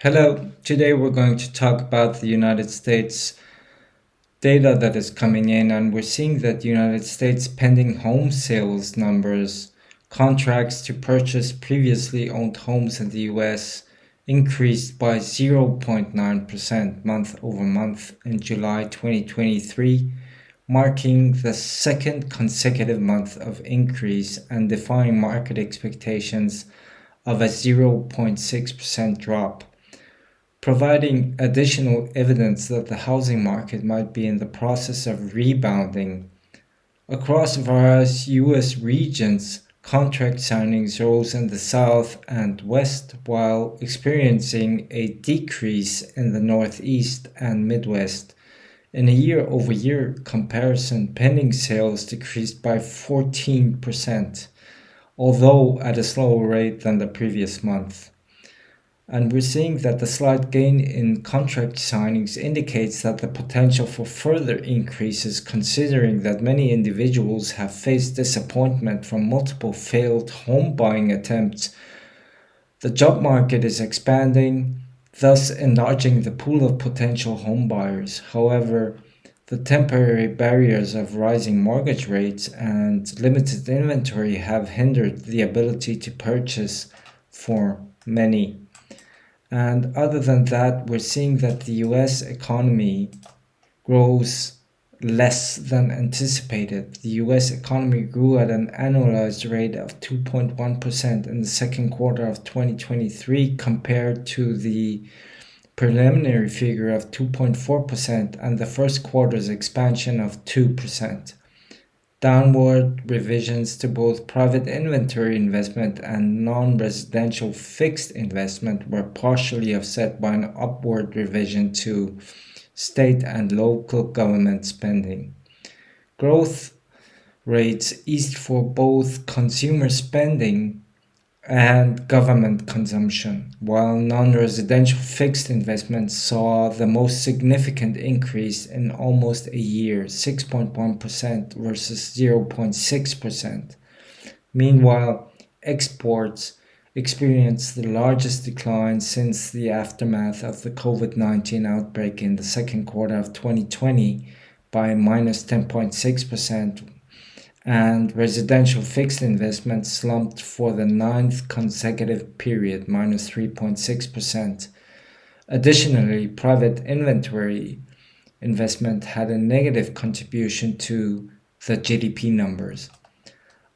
Hello, today we're going to talk about the United States data that is coming in, and we're seeing that the United States pending home sales numbers, contracts to purchase previously owned homes in the US increased by 0.9% month over month in July 2023, marking the second consecutive month of increase and defying market expectations of a 0.6% drop, providing additional evidence that the housing market might be in the process of rebounding. Across various US regions, contract signings rose in the South and West while experiencing a decrease in the Northeast and Midwest. In a year-over-year comparison, pending sales decreased by 14%, although at a slower rate than the previous month. And we're seeing that the slight gain in contract signings indicates that the potential for further increases, considering that many individuals have faced disappointment from multiple failed home buying attempts. The job market is expanding, thus enlarging the pool of potential home buyers. However, the temporary barriers of rising mortgage rates and limited inventory have hindered the ability to purchase for many. And other than that, we're seeing that the US economy grows less than anticipated. The US economy grew at an annualized rate of 2.1% in the second quarter of 2023 compared to the preliminary figure of 2.4% and the first quarter's expansion of 2%. Downward revisions to both private inventory investment and non-residential fixed investment were partially offset by an upward revision to state and local government spending. Growth rates eased for both consumer spending and government consumption, while non-residential fixed investments saw the most significant increase in almost a year, 6.1% versus 0.6%. Meanwhile, exports experienced the largest decline since the aftermath of the COVID-19 outbreak in the second quarter of 2020 by minus 10.6%, and residential fixed investment slumped for the ninth consecutive period, minus 3.6%. Additionally, private inventory investment had a negative contribution to the GDP numbers.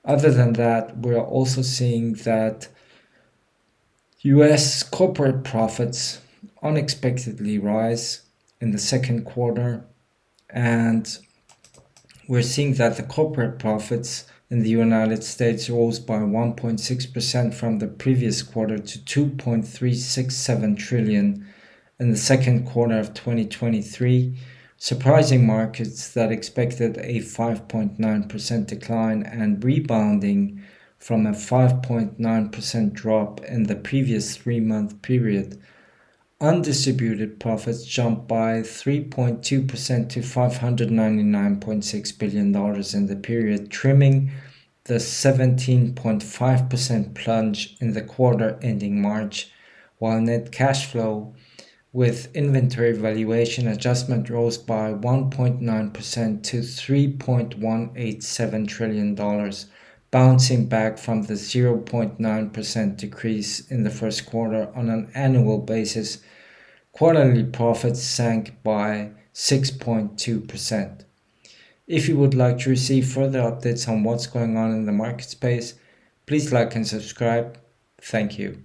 Other than that, we're also seeing that US corporate profits unexpectedly rise in the second quarter, and we're seeing that the corporate profits in the United States rose by 1.6% from the previous quarter to 2.367 trillion in the second quarter of 2023, surprising markets that expected a 5.9% decline and rebounding from a 5.9% drop in the previous 3-month period. Undistributed profits jumped by 3.2% to $599.6 billion in the period, trimming the 17.5% plunge in the quarter ending March, while net cash flow with inventory valuation adjustment rose by 1.9% to $3.187 trillion, bouncing back from the 0.9% decrease in the first quarter. On an annual basis, quarterly profits sank by 6.2%. If you would like to receive further updates on what's going on in the market space, please like and subscribe. Thank you.